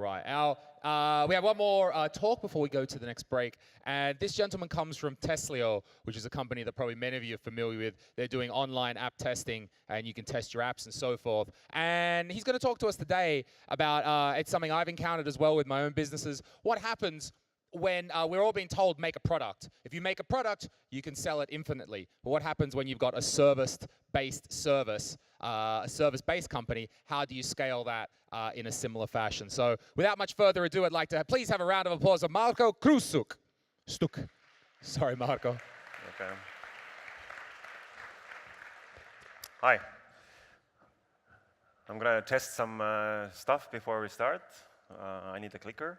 right. We have one more talk before we go to the next break. And this gentleman comes from Testlio, which is a company that probably many of you are familiar with. They're doing online app testing, and you can test your apps and so forth. And he's going to talk to us today about, it's something I've encountered as well with my own businesses, what happens when we're all being told, make a product. If you make a product, you can sell it infinitely. But what happens when you've got a service-based service, a service-based company? How do you scale that in a similar fashion? So without much further ado, I'd like to please have a round of applause for Marko Kruustük. Sorry, Marko. Okay. Hi. I'm going to test some stuff before we start. I need a clicker.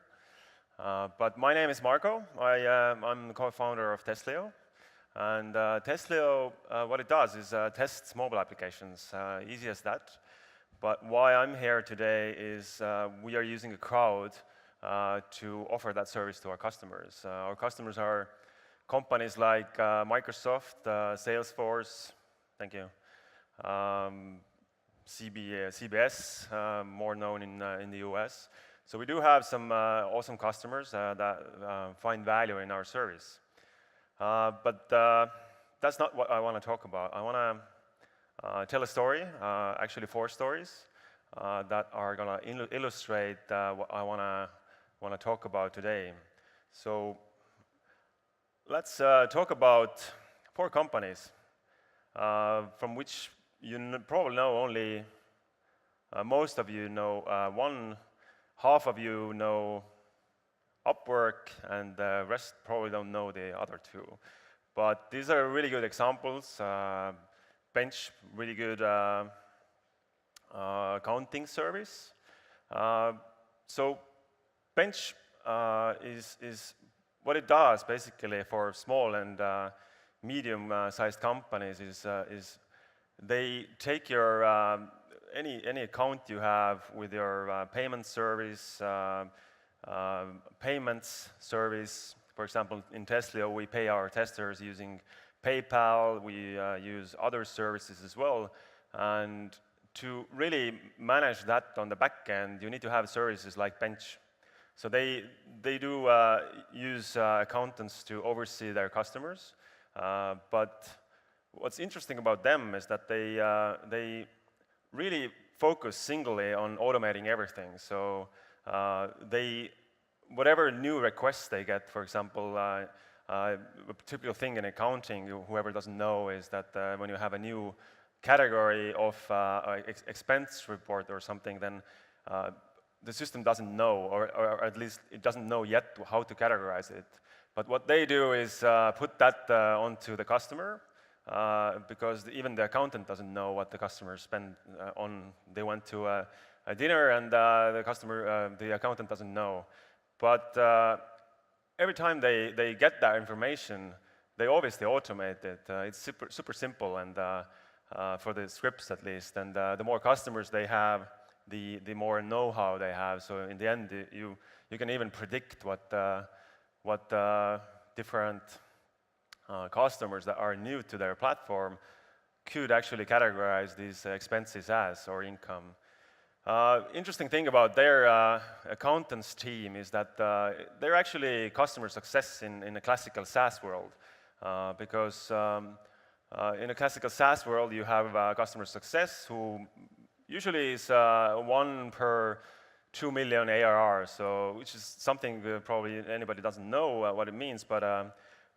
But my name is Marko. I'm the co-founder of Testlio. And Testlio, what it does is tests mobile applications, easy as that. But why I'm here today is we are using a crowd to offer that service to our customers. Our customers are companies like Microsoft, Salesforce, thank you, CBS, more known in the US. So we do have some awesome customers that find value in our service. But that's not what I want to talk about. I want to tell a story, actually 4 stories, that are going to illustrate what I want to talk about today. So let's talk about 4 companies, from which you probably know only, most of you know one. Half of you know Upwork, and the rest probably don't know the other 2. But these are really good examples. Bench, really good accounting service. So Bench is what it does basically for small and medium-sized companies is they take your any account you have with your payment service, payments service. For example, in Testlio, we pay our testers using PayPal. We use other services as well. And to really manage that on the back end, you need to have services like Bench. So they do use accountants to oversee their customers. But what's interesting about them is that they really focus singly on automating everything. So whatever new requests they get, for example, a typical thing in accounting, whoever doesn't know, is that when you have a new category of expense report or something, then the system doesn't know, or at least it doesn't know yet how to categorize it. But what they do is put that onto the customer, because even the accountant doesn't know what the customer spent on. They went to a dinner, and the accountant doesn't know. But every time they get that information, they obviously automate it. It's super simple, and for the scripts at least. And the more customers they have, the more know-how they have. So in the end, you can even predict what different customers that are new to their platform could actually categorize these expenses as, or income. Interesting thing about their accountants team is that they're actually customer success in a classical SaaS world, because in a classical SaaS world you have customer success who usually is 1 per 2 million ARR, so which is something probably anybody doesn't know what it means, but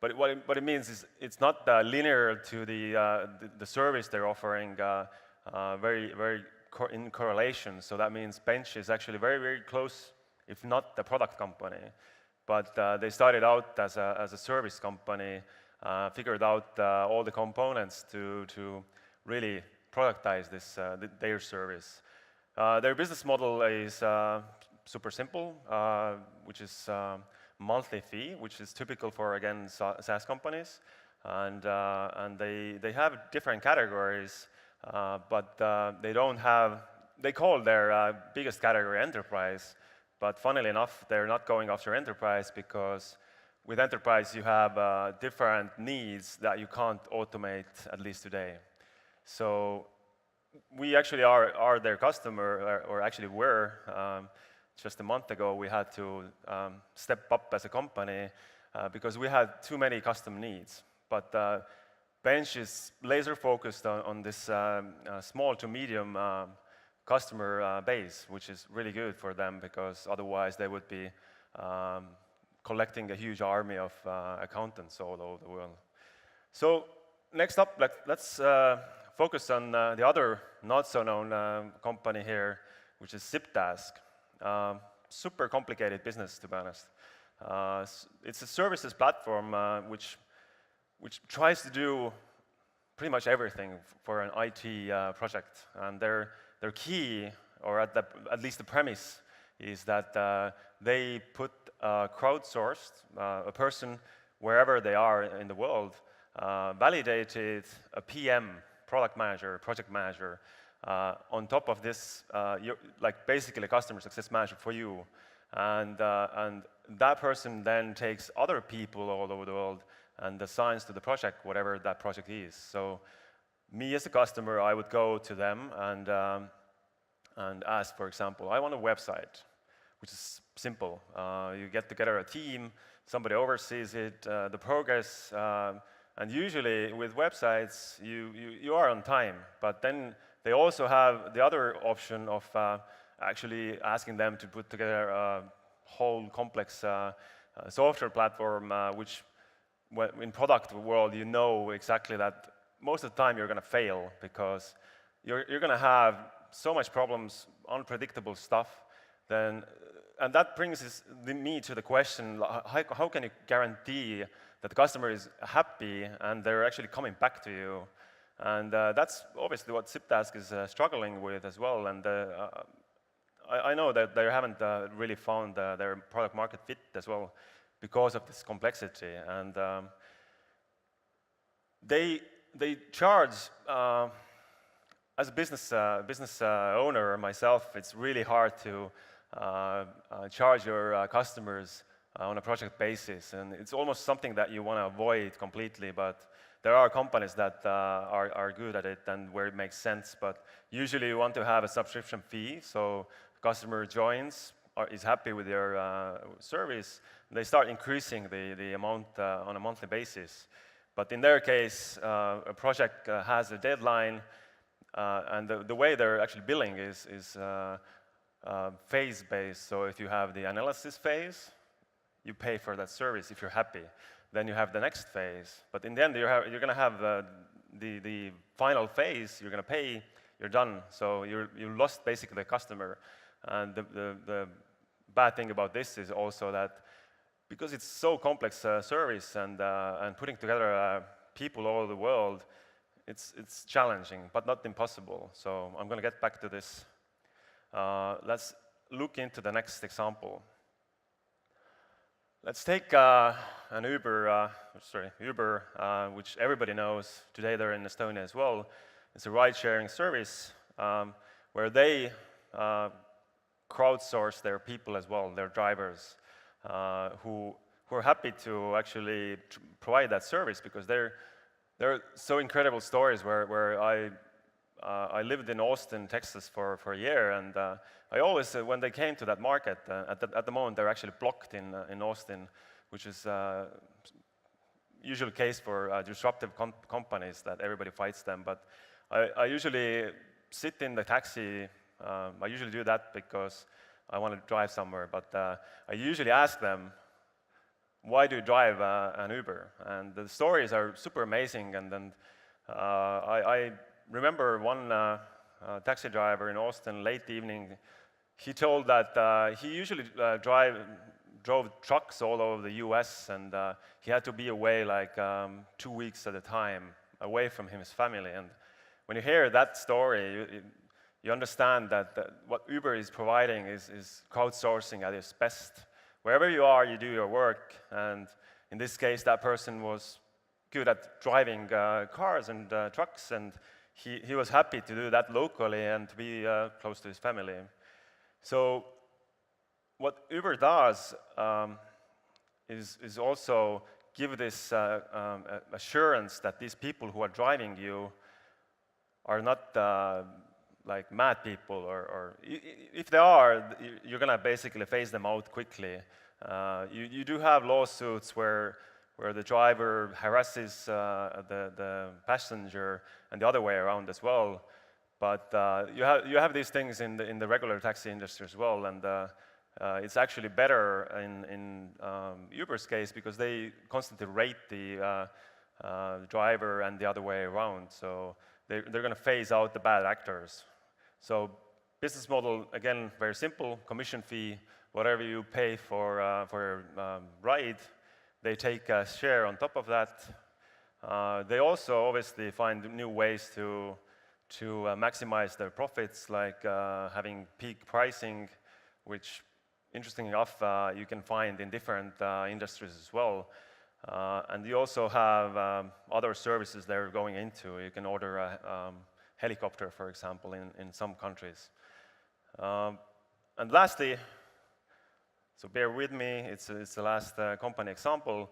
what it means is it's not linear to the service they're offering, very in correlation. So that means Bench is actually very close, if not the product company. But they started out as a service company, figured out all the components to really productize their service. Their business model is super simple, which is monthly fee, which is typical for, again, SaaS companies. And they have different categories, but they call their biggest category enterprise. But funnily enough, they're not going after enterprise, because with enterprise you have different needs that you can't automate, at least today. So we actually are their customer, or actually were. just a month ago, we had to step up as a company because we had too many custom needs. But Bench is laser focused on this small to medium customer base, which is really good for them because otherwise they would be collecting a huge army of accountants all over the world. So next up, let's focus on the other not-so-known company here, which is SipTask. Super complicated business, to be honest. It's a services platform which tries to do pretty much everything for an IT project. And their key, or at least the premise, is that they put crowdsourced, a person wherever they are in the world, validated a PM, product manager, project manager, on top of this, like basically a customer success manager for you. And that person then takes other people all over the world and assigns to the project whatever that project is. So me as a customer, I would go to them and ask, for example, I want a website, which is simple. You get together a team, somebody oversees it, the progress, and usually with websites, you are on time, but then they also have the other option of actually asking them to put together a whole complex software platform, which in product world, you know exactly that most of the time you're going to fail because you're going to have so much problems, unpredictable stuff, and that brings me to the question, how can you guarantee that the customer is happy and they're actually coming back to you? And that's obviously what SipTask is struggling with as well. And I know that they haven't really found their product market fit as well because of this complexity. And they charge, as a business owner myself, it's really hard to charge your customers on a project basis, and it's almost something that you want to avoid completely, but there are companies that are good at it and where it makes sense, but usually you want to have a subscription fee, so the customer joins, is happy with your service, they start increasing the amount on a monthly basis. But in their case, a project has a deadline, and the way they're actually billing is phase-based. So if you have the analysis phase, you pay for that service if you're happy. Then you have the next phase. But in the end, you're going to have the final phase. You're going to pay. You're done. So you lost basically the customer. And the bad thing about this is also that because it's so complex service and putting together people all over the world, it's challenging, but not impossible. So I'm going to get back to this. Let's look into the next example. Let's take an Uber, which everybody knows. Today they're in Estonia as well. It's a ride-sharing service where they crowdsource their people as well, their drivers, who are happy to actually provide that service because there are so incredible stories where I lived in Austin, Texas for a year, and I always, when they came to that market, at the moment they're actually blocked in Austin, which is usual case for disruptive companies that everybody fights them. But I usually sit in the taxi. I usually do that because I want to drive somewhere, but I usually ask them, why do you drive an Uber? And the stories are super amazing, and then I remember one taxi driver in Austin late evening. He told that he usually drove trucks all over the US, and he had to be away like 2 weeks at a time, away from his family. And when you hear that story, you understand that what Uber is providing is crowdsourcing at its best. Wherever you are, you do your work, and in this case, that person was good at driving cars and trucks, and he was happy to do that locally and to be close to his family. So what Uber does is also give this assurance that these people who are driving you are not like mad people, or if they are, you're gonna basically phase them out quickly. You do have lawsuits where the driver harasses the passenger, and the other way around as well. But you have these things in the regular taxi industry as well, and it's actually better in Uber's case because they constantly rate the driver and the other way around. So they're going to phase out the bad actors. So business model, again, very simple, commission fee, whatever you pay for a ride, they take a share on top of that. They also obviously find new ways to maximize their profits, like having peak pricing, which, interestingly enough, you can find in different industries as well. And you also have other services they're going into. You can order a helicopter, for example, in some countries. And lastly, so bear with me, it's the last company example.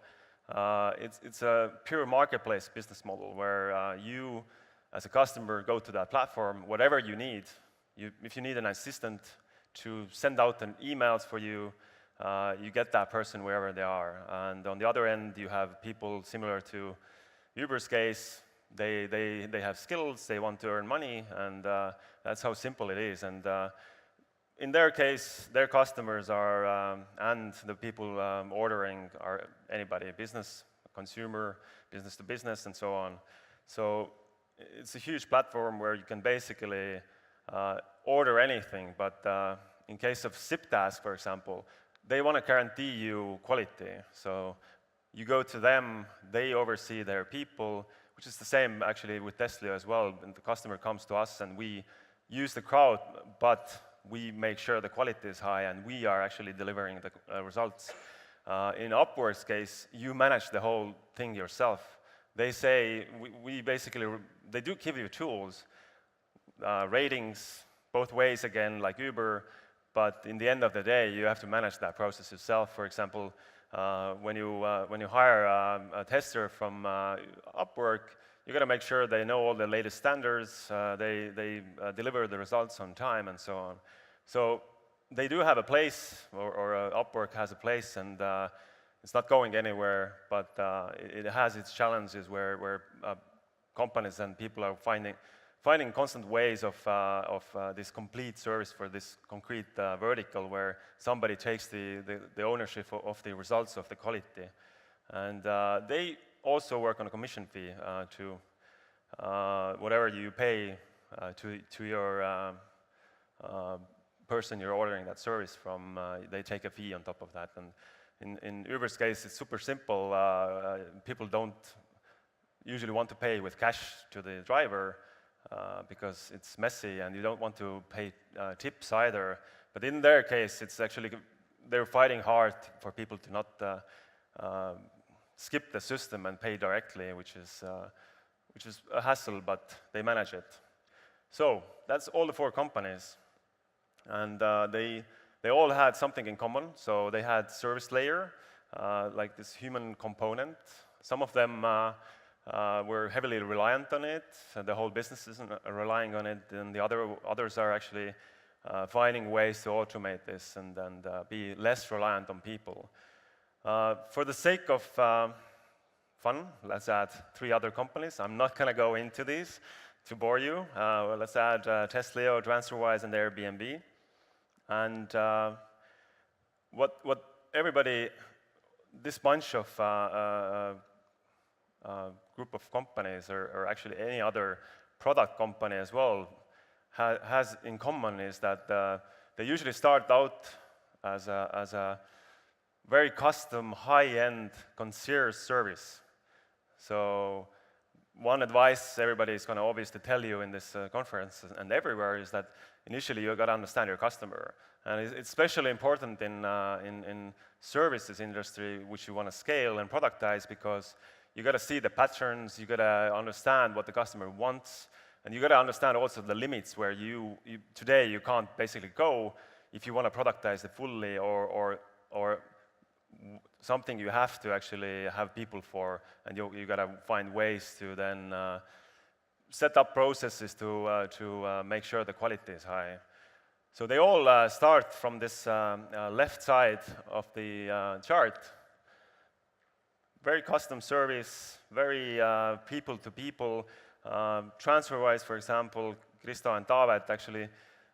It's a pure marketplace business model where you, as a customer, go to that platform, whatever you need. If you need an assistant to send out emails for you, you get that person wherever they are. And on the other end, you have people similar to Uber's case. They have skills, they want to earn money, and that's how simple it is. And in their case, their customers are, and the people ordering are anybody, business, consumer, business to business, and so on. So it's a huge platform where you can basically order anything, but in case of SipTask, for example, they want to guarantee you quality. So you go to them, they oversee their people, which is the same actually with Testlio as well. And the customer comes to us and we use the crowd, but we make sure the quality is high and we are actually delivering the results. In Upwork's case, you manage the whole thing yourself. They say, we basically, they do give you tools, ratings, both ways again, like Uber, but in the end of the day, you have to manage that process yourself. For example, when you hire a tester from Upwork, you got to make sure they know all the latest standards, they deliver the results on time, and so on. So they do have a place, or Upwork has a place, and it's not going anywhere, but it has its challenges where companies and people are finding constant ways of this complete service for this concrete vertical where somebody takes the ownership of the results of the quality. And they also work on a commission fee to whatever you pay to your person you're ordering that service from, they take a fee on top of that. And in Uber's case, it's super simple. People don't usually want to pay with cash to the driver because it's messy and you don't want to pay tips either. But in their case, it's actually, they're fighting hard for people to not skip the system and pay directly, which is a hassle, but they manage it. So that's all the 4 companies. And they all had something in common. So they had service layer, like this human component. Some of them were heavily reliant on it, and the whole business isn't relying on it, and the others are actually finding ways to automate this and be less reliant on people. For the sake of fun, let's add 3 other companies. I'm not going to go into these to bore you. Let's add Testlio, Transferwise, and Airbnb. And what everybody, this bunch of group of companies, or actually any other product company as well, has in common is that they usually start out as a very custom, high-end concierge service. So one advice everybody is going to obviously tell you in this conference and everywhere is that initially you got to understand your customer. And it's especially important in services industry, which you want to scale and productize, because you got to see the patterns, you got to understand what the customer wants, and you got to understand also the limits where today you can't basically go if you want to productize it fully, or something you have to actually have people for, and you got to find ways to then set up processes to make sure the quality is high. So they all start from this left side of the chart. Very custom service, very people-to-people. Transferwise, for example, Krista and Taavet actually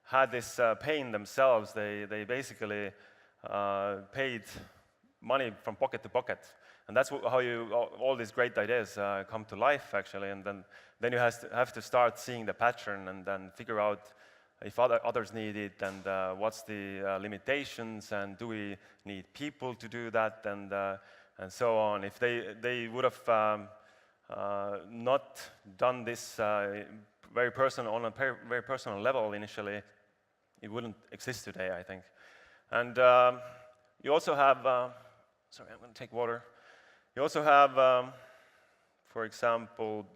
had this pain themselves. They basically paid money from pocket to pocket. And that's how all these great ideas come to life, actually. And then you have to start seeing the pattern and then figure out if others need it and what's the limitations and do we need people to do that and so on. If they would have not done this very personal on a very personal level initially, it wouldn't exist today, I think. And you also have, sorry, I'm going to take water. You also have, for example,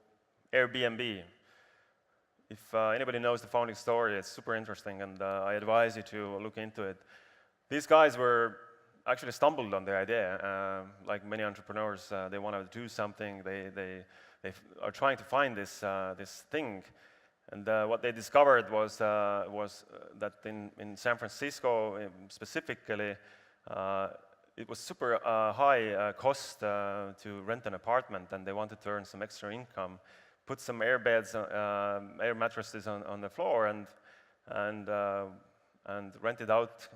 Airbnb. If anybody knows the founding story, it's super interesting, and I advise you to look into it. These guys were actually stumbled on the idea. Like many entrepreneurs, they want to do something. They are trying to find this thing, and what they discovered was that in San Francisco specifically, it was super high cost to rent an apartment, and they wanted to earn some extra income. Put some air beds, air mattresses on the floor, and rent it out.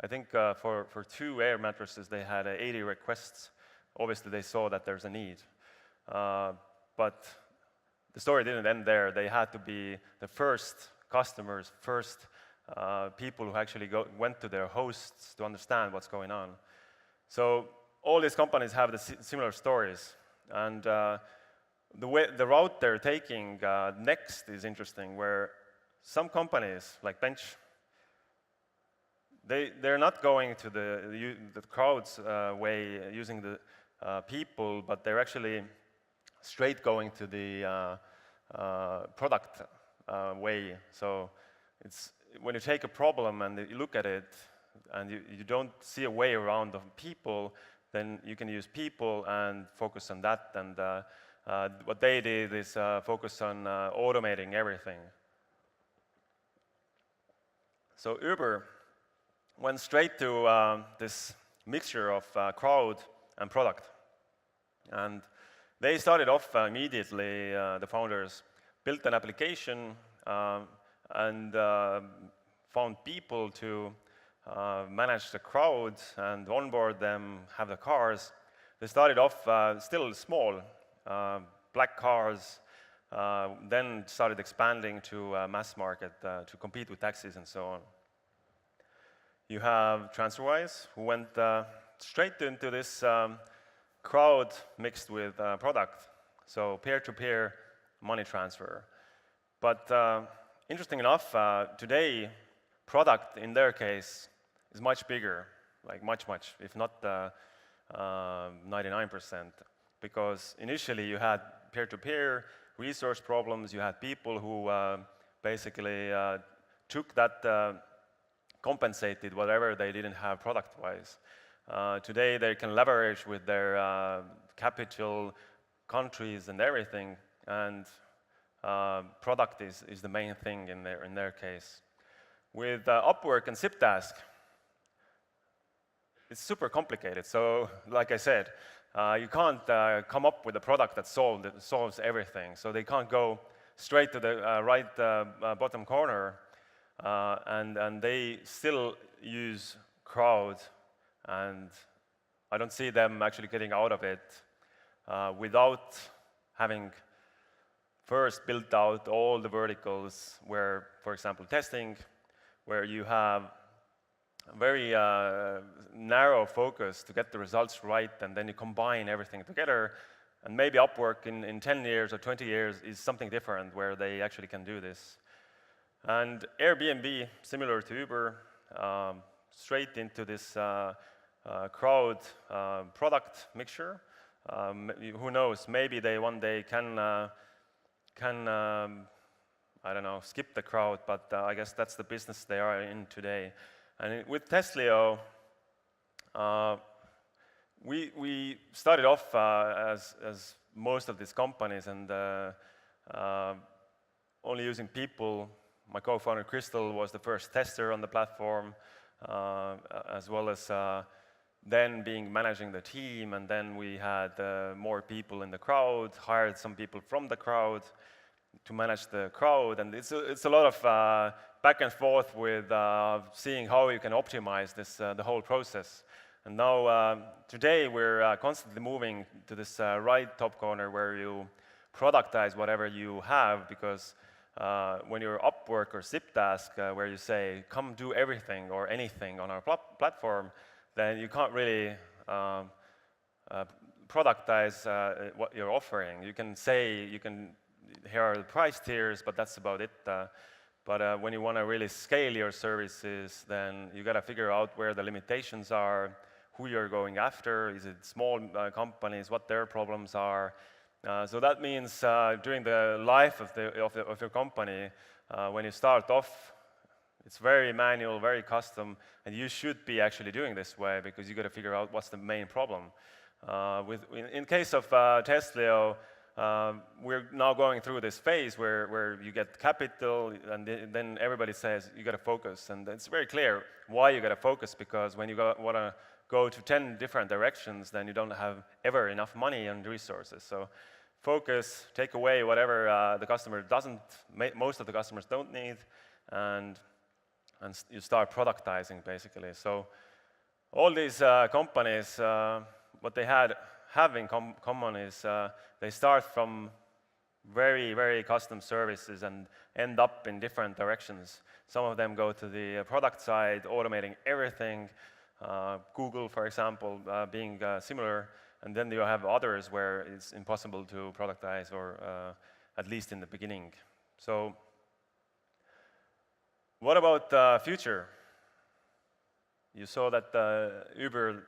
I think for 2 air mattresses they had 80 requests. Obviously, they saw that there's a need, but the story didn't end there. They had to be the first customers, first people who actually went to their hosts to understand what's going on. So all these companies have the similar stories, and the route they're taking next is interesting, where some companies, like Bench, they're not going to the crowds way, using the people, but they're actually straight going to the product way. So it's when you take a problem and you look at it, and you don't see a way around the people, then you can use people and focus on that. And what they did is focus on automating everything. So Uber went straight to this mixture of crowd and product. And they started off immediately, the founders built an application and found people to manage the crowd and onboard them, have the cars. They started off still small, black cars, then started expanding to mass market to compete with taxis and so on. You have Transferwise, who went straight into this crowd mixed with product, so peer-to-peer money transfer. But interesting enough, today, product in their case is much bigger, like much, if not 99%, because initially you had peer-to-peer resource problems, you had people who basically took that, compensated whatever they didn't have product-wise. Today they can leverage with their capital, countries and everything, and product is the main thing in their case. With Upwork and SipTask, it's super complicated. So, like I said, you can't come up with a product that solves everything. So they can't go straight to the right bottom corner, and they still use crowd, and I don't see them actually getting out of it without having first built out all the verticals where, for example, testing, where you have very narrow focus to get the results right, and then you combine everything together. And maybe Upwork in 10 years or 20 years is something different, where they actually can do this. And Airbnb, similar to Uber, straight into this crowd product mixture. Who knows, maybe they one day can I don't know, skip the crowd, but I guess that's the business they are in today. And with Testlio, we started off as most of these companies, and only using people. My co-founder Crystal was the first tester on the platform, as well as then managing the team, and then we had more people in the crowd, hired some people from the crowd to manage the crowd, and it's a lot of back and forth with seeing how you can optimize this the whole process. And now today we're constantly moving to this right top corner where you productize whatever you have, because when you're Upwork or SipTask, where you say, come do everything or anything on our platform, then you can't really productize what you're offering. You can say, here are the price tiers, but that's about it. But when you want to really scale your services, then you got to figure out where the limitations are, who you're going after. Is it small companies, what their problems are? So that means during the life of your company, when you start off, it's very manual, very custom, and you should be actually doing this way because you got to figure out what's the main problem. In case of Testlio, we're now going through this phase where you get capital, and then everybody says you got to focus, and it's very clear why you got to focus, because when you want to go to 10 different directions, then you don't have ever enough money and resources. So focus, take away whatever the customer doesn't, most of the customers don't need, and you start productizing, basically. So all these companies, what they have in common is they start from very, very custom services and end up in different directions. Some of them go to the product side, automating everything. Google, for example, being similar, and then you have others where it's impossible to productize, or at least in the beginning. So what about the future? You saw that Uber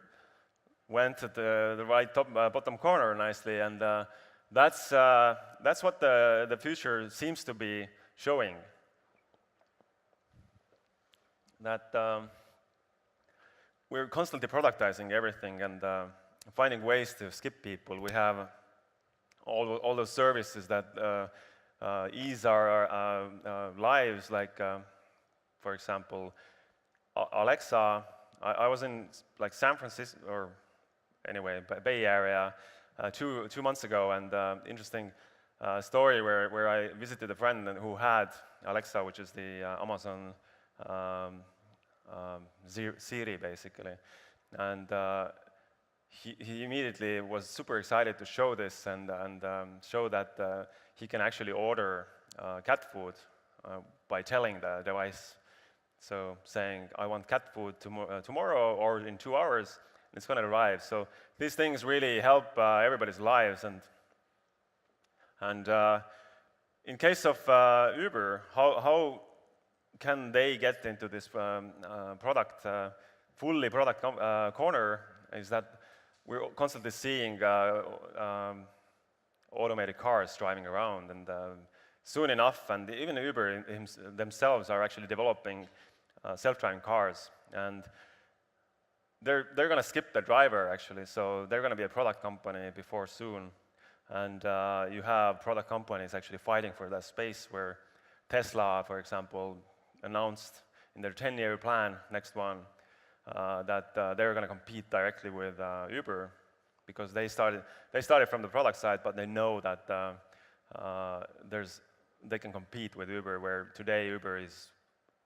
went to the right bottom corner nicely, and that's what the future seems to be showing. That we're constantly productizing everything and finding ways to skip people. We have all those services that ease our lives, like, for example, Alexa. I was in like San Francisco, or anyway, Bay Area, 2 months ago, and interesting story where I visited a friend who had Alexa, which is the Amazon Siri, basically, and he immediately was super excited to show this and show that he can actually order cat food by telling the device. So saying, I want cat food tomorrow or in 2 hours, it's going to arrive. So these things really help everybody's lives. And in case of Uber, how can they get into this fully product corner, is that we're constantly seeing automated cars driving around, and soon enough, and even Uber themselves are actually developing self-driving cars, and they're going to skip the driver, actually, so they're going to be a product company before soon. And you have product companies actually fighting for that space, where Tesla, for example, announced in their 10-year plan, next one, that they're going to compete directly with Uber, because they started from the product side, but they know that they can compete with Uber, where today Uber is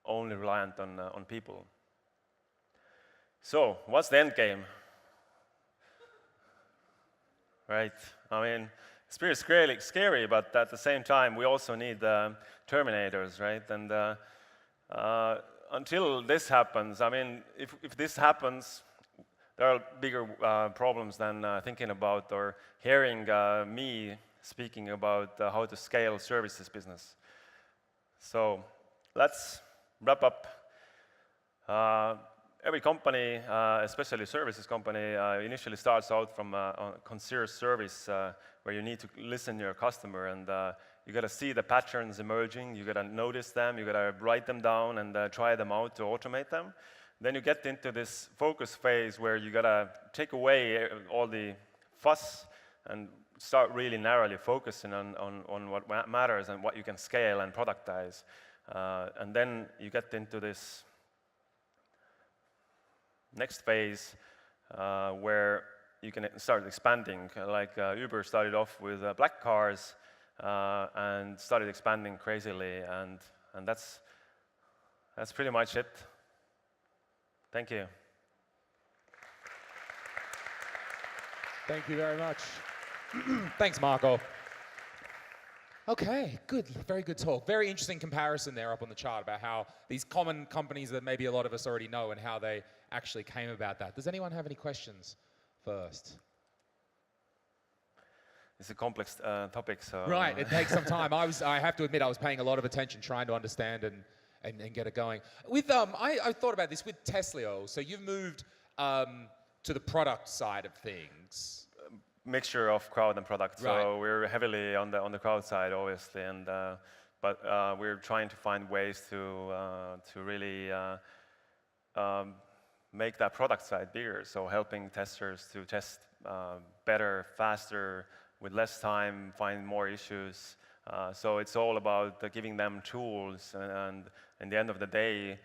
only reliant on people. So what's the end game? Right? I mean, it's pretty scary, but at the same time, we also need Terminators, right? And until this happens, I mean, if this happens, there are bigger problems than thinking about or hearing me speaking about how to scale services business. So let's wrap up. Every company, especially services company, initially starts out from a concierge service where you need to listen to your customer, and you got to see the patterns emerging, you got to notice them, you got to write them down and try them out to automate them. Then you get into this focus phase where you got to take away all the fuss and start really narrowly focusing on what matters and what you can scale and productize. And then you get into this next phase where you can start expanding. Like Uber started off with black cars and started expanding crazily, and that's pretty much it. Thank you. Thank you very much. Thanks, Marko. Okay, good, very good talk. Very interesting comparison there up on the chart about how these common companies that maybe a lot of us already know and how they actually came about that. Does anyone have any questions first? It's a complex topic, so... Right, it takes some time. I have to admit, I was paying a lot of attention trying to understand and get it going. With I thought about this with Testlio. So you've moved to the product side of things. Mixture of crowd and product. Right. So we're heavily on the crowd side, obviously, and but we're trying to find ways to really make that product side bigger. So helping testers to test better, faster, with less time, find more issues. So it's all about giving them tools, and in the end of the day,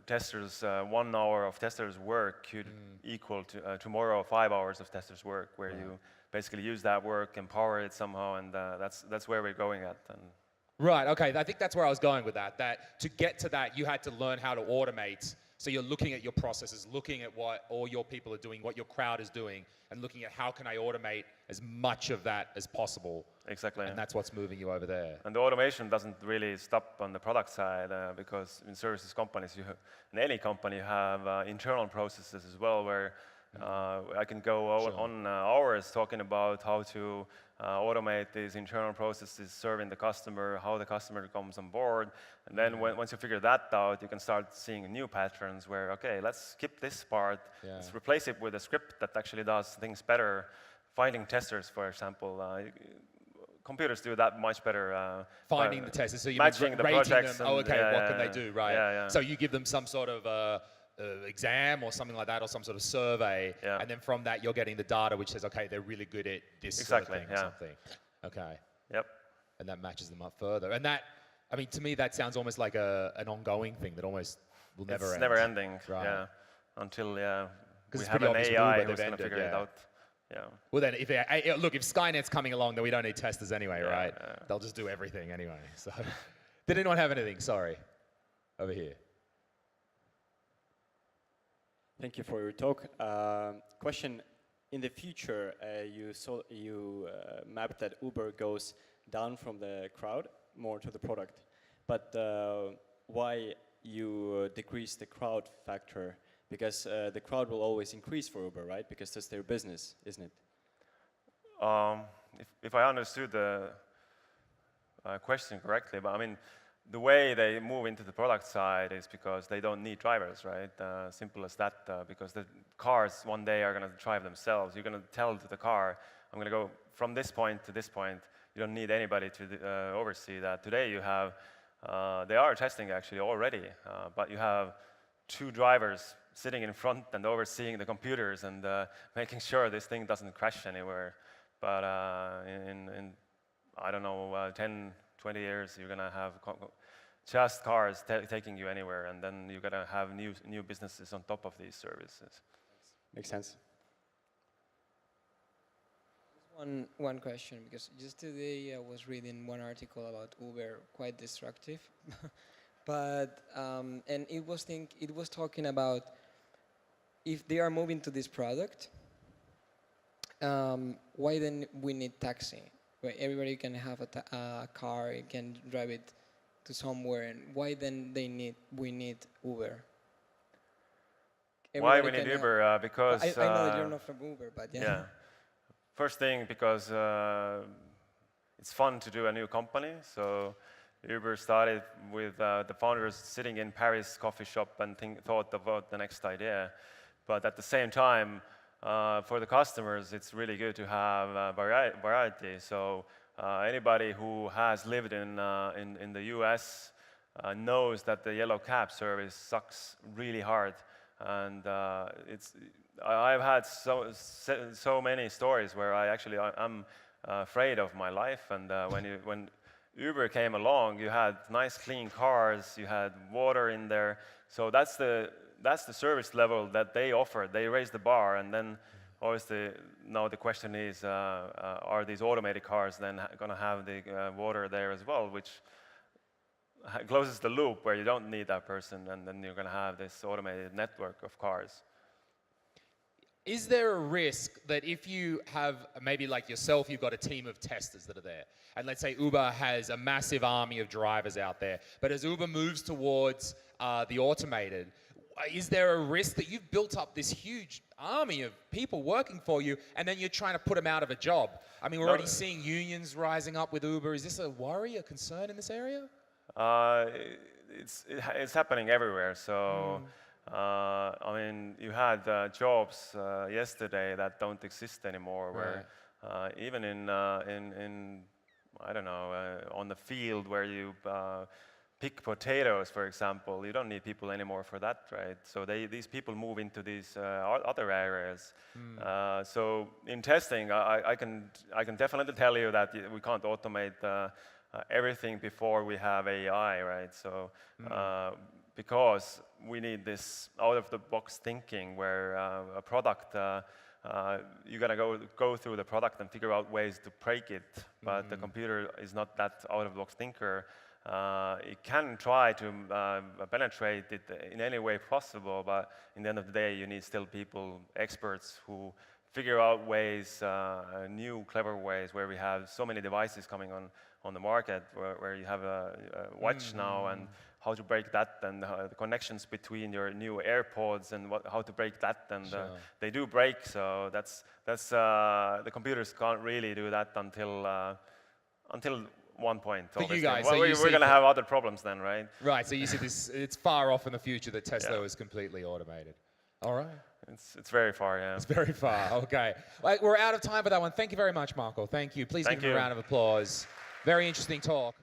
testers, 1 hour of testers' work could equal to tomorrow 5 hours of testers' work, where you basically use that work, empower it somehow, and that's where we're going at. And right, okay, I think that's where I was going with that. That to get to that, you had to learn how to automate. So you're looking at your processes, looking at what all your people are doing, what your crowd is doing, and looking at how can I automate as much of that as possible. Exactly. And that's what's moving you over there. And the automation doesn't really stop on the product side because in services companies, in any company, you have internal processes as well where I can go on hours talking about how to automate these internal processes, serving the customer, how the customer comes on board. And then once you figure that out, you can start seeing new patterns where, okay, let's skip this part, let's replace it with a script that actually does things better. Finding testers, for example. Computers do that much better. Finding the testers, so you're matching the rating projects. them. What can they do, right? Yeah. So you give them some sort of exam or something like that, or some sort of survey, and then from that you're getting the data which says, okay, they're really good at this sort of thing or something. Okay. Yep. And that matches them up further. And that, I mean, to me, that sounds almost like an ongoing thing that almost will never end. It's never ending, right. Until we have an AI who's going to figure it out. Yeah. Well then, look, if Skynet's coming along, then we don't need testers anyway, right? They'll just do everything anyway. So, did anyone have anything? Sorry, over here. Thank you for your talk. Question: in the future, you mapped that Uber goes down from the crowd more to the product, but why you decrease the crowd factor? Because the crowd will always increase for Uber, right? Because that's their business, isn't it? If I understood the question correctly, but I mean, the way they move into the product side is because they don't need drivers, right? Simple as that, because the cars one day are going to drive themselves. You're going to tell to the car, I'm going to go from this point to this point. You don't need anybody to oversee that. Today you have, they are testing actually already, but you have 2 drivers sitting in front and overseeing the computers and making sure this thing doesn't crash anywhere. But in I don't know, 10, 20 years, you're going to have just cars taking you anywhere, and then you're going to have new businesses on top of these services. Makes sense. One question, because just today I was reading one article about Uber, quite destructive. But and it was talking about if they are moving to this product, why then we need taxi? Where everybody can have a car, you can drive it to somewhere, and why then we need Uber? Why we need Uber? Because I know that you're not from Uber, but yeah. First thing, because it's fun to do a new company. So Uber started with the founders sitting in Paris coffee shop and thought about the next idea. But at the same time, for the customers, it's really good to have variety. So anybody who has lived in the US knows that the yellow cab service sucks really hard. And I've had so many stories where I'm afraid of my life. And when Uber came along, you had nice clean cars, you had water in there. So that's the service level that they offered. They raised the bar, and then obviously now the question is, are these automated cars then going to have the water there as well, which closes the loop where you don't need that person, and then you're going to have this automated network of cars. Is there a risk that if you have, maybe like yourself, you've got a team of testers that are there, and let's say Uber has a massive army of drivers out there, but as Uber moves towards the automated, is there a risk that you've built up this huge army of people working for you, and then you're trying to put them out of a job? I mean, we're already seeing unions rising up with Uber. Is this a worry, a concern in this area? It's happening everywhere. So, I mean, you had jobs yesterday that don't exist anymore. Where even in I don't know, on the field where you pick potatoes, for example, you don't need people anymore for that, right? So these people move into these other areas. So in testing, I can definitely tell you that we can't automate everything before we have AI, right? So because we need this out-of-the-box thinking where a product, you gotta go through the product and figure out ways to break it, but the computer is not that out-of-the-box thinker. It can try to penetrate it in any way possible, but in the end of the day, you need still people, experts, who figure out ways, new, clever ways, where we have so many devices coming on the market, where you have a watch now, and how to break that, and the connections between your new AirPods, and how to break that, and they do break. So that's the computers can't really do that until one point. For you guys, well, so we're going to have other problems then, right? Right. So you see this; it's far off in the future that Tesla is completely automated. All right. It's very far, yeah. It's very far. Okay. We're out of time for that one. Thank you very much, Marko. Thank you. Please give him a round of applause. Very interesting talk.